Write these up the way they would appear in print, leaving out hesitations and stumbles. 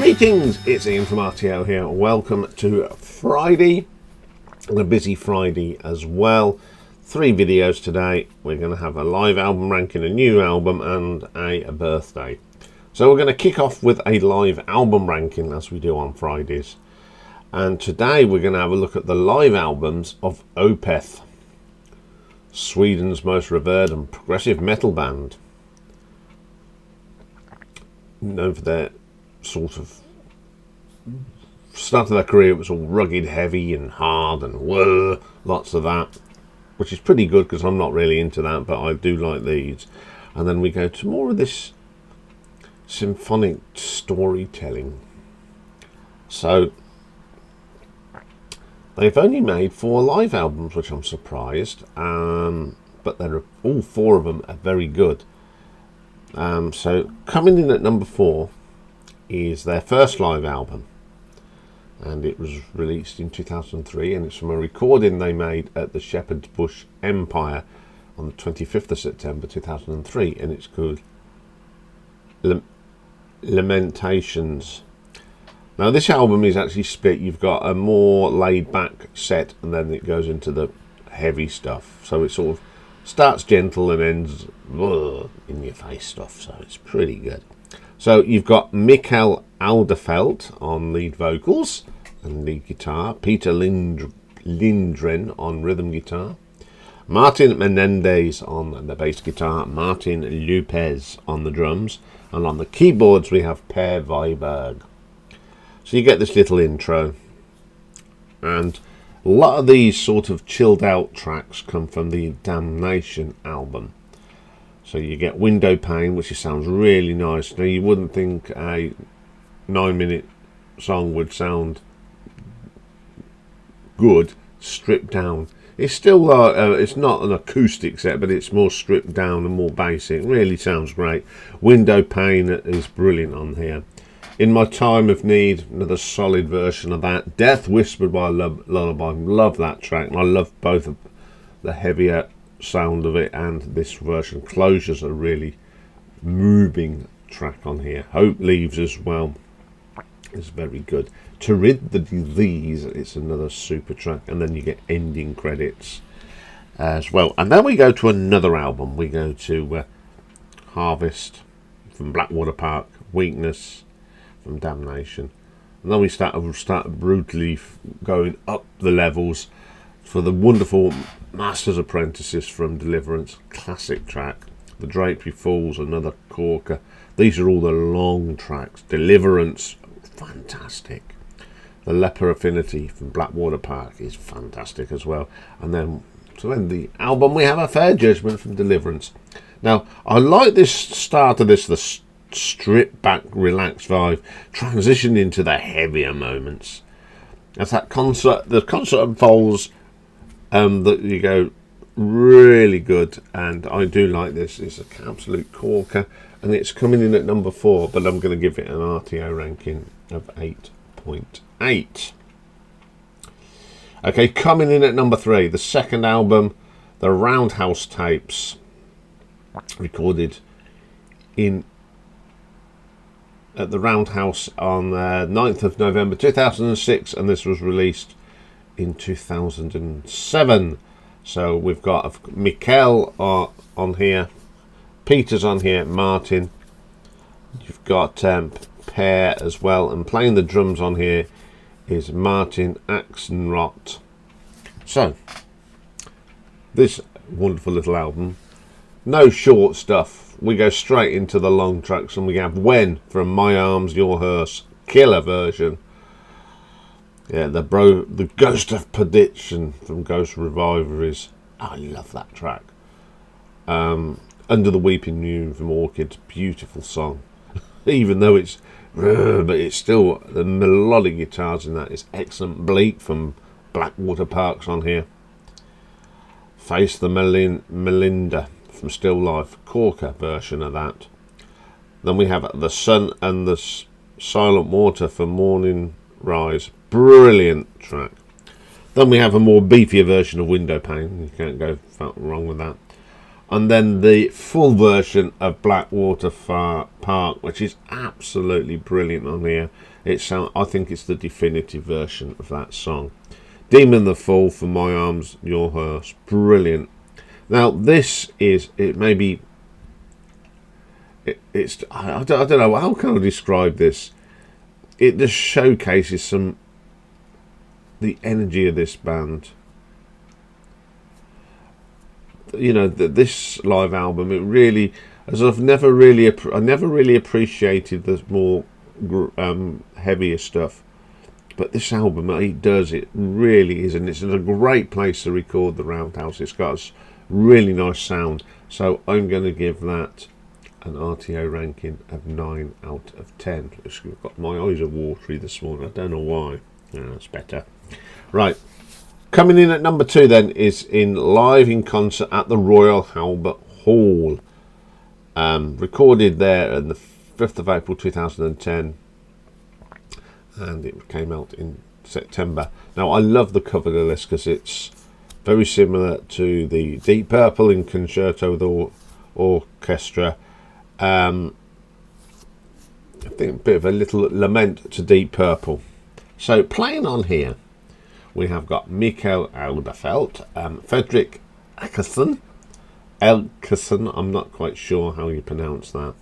Greetings, it's Iain from RTO here. Welcome to Friday, and a busy Friday as well. 3 videos today. We're going to have a live album ranking, a new album, and a birthday. So we're going to kick off with a live album ranking as we do on Fridays. And today we're going to have a look at the live albums of Opeth, Sweden's most revered and progressive metal band, known for their sort of start of their career. It was all rugged, heavy and hard and whoa, lots of that, which is pretty good because I'm not really into that, but I do like these. And then we go to more of this symphonic storytelling. So they've only made 4 live albums, which I'm surprised, but they're all 4 of them are very good. So coming in at number 4 is their first live album, and it was released in 2003, and it's from a recording they made at the Shepherd's Bush Empire on the 25th of September 2003, and it's called Lamentations. Now this album is actually split. You've got a more laid back set, and then it goes into the heavy stuff, so it sort of starts gentle and ends in your face stuff, so it's pretty good. So you've got Mikael Alderfeldt on lead vocals and lead guitar, Peter Lindgren on rhythm guitar, Martin Menendez on the bass guitar, Martin Lopez on the drums, and on the keyboards we have Per Wiberg. So you get this little intro, and a lot of these sort of chilled out tracks come from the Damnation album. So you get Window Pane, which sounds really nice. Now you wouldn't think a 9-minute song would sound good stripped down. It's still it's not an acoustic set, but it's more stripped down and more basic. It really sounds great. Window Pane is brilliant on here. In My Time of Need, another solid version of that. Death Whispered by Lullaby. Love that track. I love both of the heavier sound of it and this version. Closure's a really moving track on here. Hope Leaves as well is very good. To Rid the Disease, it's another super track, and then you get ending credits as well. And then we go to another album. We go to Harvest from Blackwater Park, Weakness from Damnation, and then we start brutally going up the levels for the wonderful Master's Apprentices from Deliverance, classic track. The Drapery Falls, another corker. These are all the long tracks. Deliverance, fantastic. The Leper Affinity from Blackwater Park is fantastic as well. And then to end the album we have A Fair Judgment from Deliverance. Now I like this start of this, the stripped back relaxed vibe transition into the heavier moments as that the concert unfolds. That you go really good, and I do like this. It's an absolute corker, and it's coming in at number 4, but I'm going to give it an RTO ranking of 8.8. Okay, coming in at number 3, the second album, the Roundhouse Tapes, recorded at the Roundhouse on 9th of November 2006, and this was released in 2007. So we've got Mikael on here, Peter's on here, Martin, you've got Per as well, and playing the drums on here is Martin Axenrot. So this wonderful little album, no short stuff, we go straight into the long tracks, and we have When from My Arms Your Hearse, killer version. Yeah, the Ghost of Perdition from Ghost Reviver is, I love that track. Under the Weeping Moon from Orchid, beautiful song. Even though it's, but it's still, the melodic guitars in that is excellent. Bleak from Blackwater Park's on here. Face the Melinda from Still Life, corker version of that. Then we have The Sun and the Silent Water for Morning Rise, brilliant track. Then we have a more beefier version of Window Pane. You can't go wrong with that. And then the full version of Blackwater Park, which is absolutely brilliant on here. I think it's the definitive version of that song. Demon the Fool, For My Arms, Your Hearse, brilliant. Now this is, it maybe, it's, I don't know, how can I describe this? It just showcases the energy of this band. You know, this live album, it really, as I never really appreciated the more heavier stuff, but this album, it really is, and it's in a great place to record the Roundhouse. It's got a really nice sound, so I'm going to give that an RTO ranking of 9 out of 10. My eyes are watery this morning, I don't know why. Yeah, that's better. Right. Coming in at number 2 then is live in concert at the Royal Albert Hall. Recorded there on the 5th of April 2010, and it came out in September. Now I love the cover of this because it's very similar to the Deep Purple in Concerto with Orchestra. I think a bit of a little lament to Deep Purple. So playing on here, we have got Mikael Alderfelt, Fredrik Åkesson, I'm not quite sure how you pronounce that,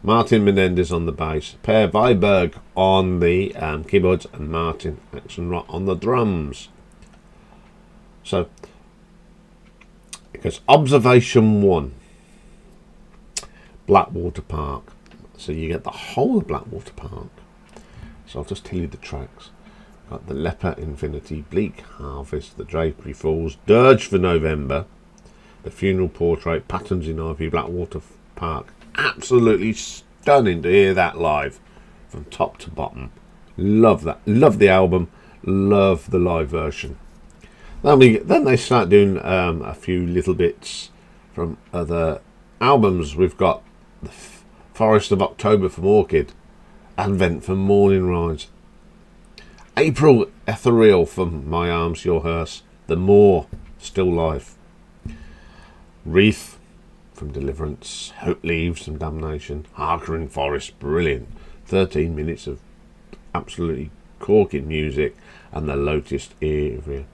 Martin Menendez on the bass, Per Wiberg on the keyboards, and Martin Axelrod on the drums. So, because Observation 1, Blackwater Park. So you get the whole of Blackwater Park. So I'll just tell you the tracks. Got the Leper Infinity, Bleak Harvest, The Drapery Falls, Dirge for November, The Funeral Portrait, Patterns in Ivy, Blackwater Park. Absolutely stunning to hear that live from top to bottom. Love that. Love the album. Love the live version. Then they start doing a few little bits from other albums. We've got The Forest of October from Orchid, Advent from Morning Rise, April Ethereal from My Arms, Your Hearse, The Moor, Still Life, Wreath from Deliverance, Hope Leaves from Damnation, Harkering Forest, brilliant, 13 minutes of absolutely corking music, and The Lotus Area.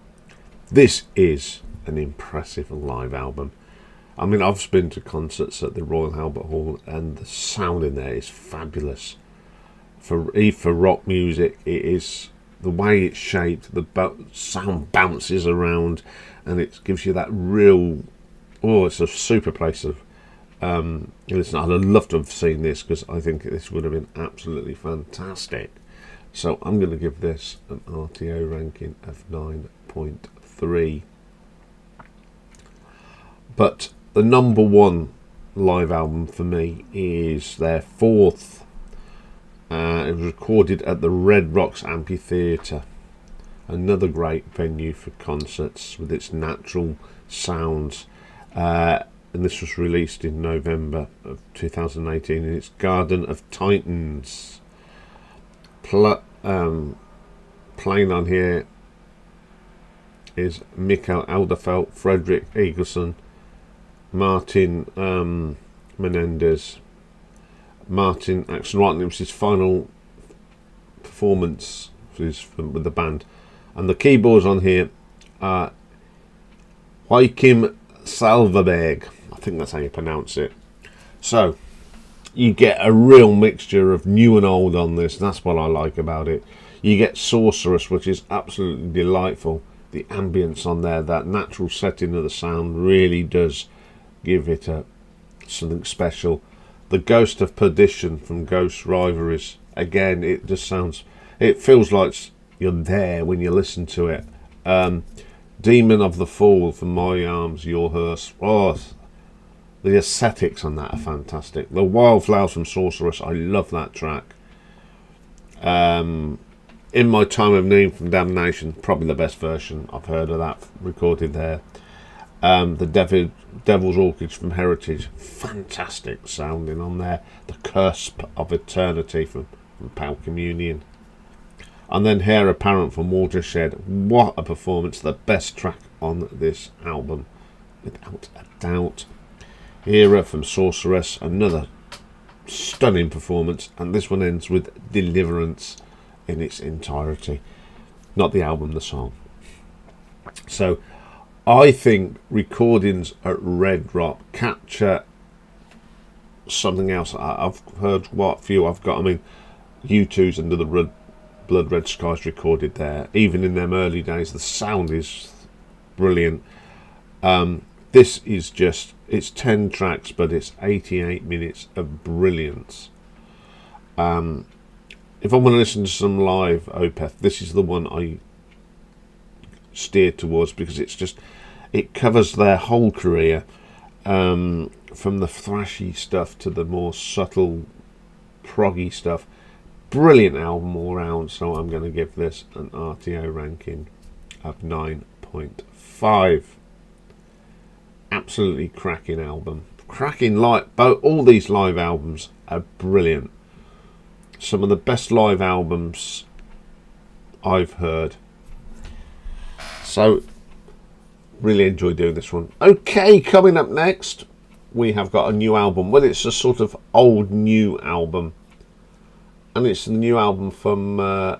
This is an impressive live album. I mean, I've been to concerts at the Royal Albert Hall, and the sound in there is fabulous. For rock music, it is the way it's shaped. The sound bounces around, and it gives you that real. Oh, it's a super place of. Listen, I'd love to have seen this because I think this would have been absolutely fantastic. So I'm going to give this an RTO ranking of 9.3. But the number one live album for me is their fourth. It was recorded at the Red Rocks Amphitheater, another great venue for concerts with its natural sounds. And this was released in November of 2018 in its Garden of Titans. Playing on here is Mikael Alderfelt, Fredrik Åkesson, Martin Menendez, Martin Axelrod. It was his final performance with the band, and the keyboards on here are Joachim Salverberg. I think that's how you pronounce it. So you get a real mixture of new and old on this. That's what I like about it. You get Sorceress, which is absolutely delightful. The ambience on there, that natural setting of the sound, really does give it something special. The Ghost of Perdition from Ghost Rivalries, again, it just sounds, it feels like you're there when you listen to it. Demon of the Fall from My Arms, Your Hearse. Oh, the aesthetics on that are fantastic. The Wildflowers from Sorceress, I love that track. In My Time of Need from Damnation, probably the best version I've heard of that recorded there. The Devil's Orchid from Heritage, fantastic sounding on there. The Cusp of Eternity from Pale Communion. And then Hair Apparent from Watershed. What a performance, the best track on this album, without a doubt. era from Sorceress, another stunning performance, and this one ends with Deliverance in its entirety, not the album, the song. So I think recordings at Red Rock capture something else. I've heard what few I've got. I mean, U2's Under the Blood Red Skies recorded there. Even in them early days, the sound is brilliant. This is just, it's 10 tracks, but it's 88 minutes of brilliance. If I want to listen to some live Opeth, this is the one I steer towards, because it's just, it covers their whole career, from the thrashy stuff to the more subtle proggy stuff. Brilliant album all round, so I'm going to give this an RTO ranking of 9.5. Absolutely cracking album, cracking live. All these live albums are brilliant. Some of the best live albums I've heard. So really enjoy doing this one. Okay, coming up next, we have got a new album. Well, it's a sort of old new album, and it's the new album from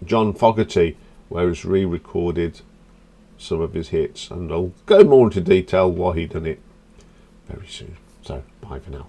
John Fogerty, where he's re-recorded some of his hits, and I'll go more into detail why he done it very soon. So bye for now.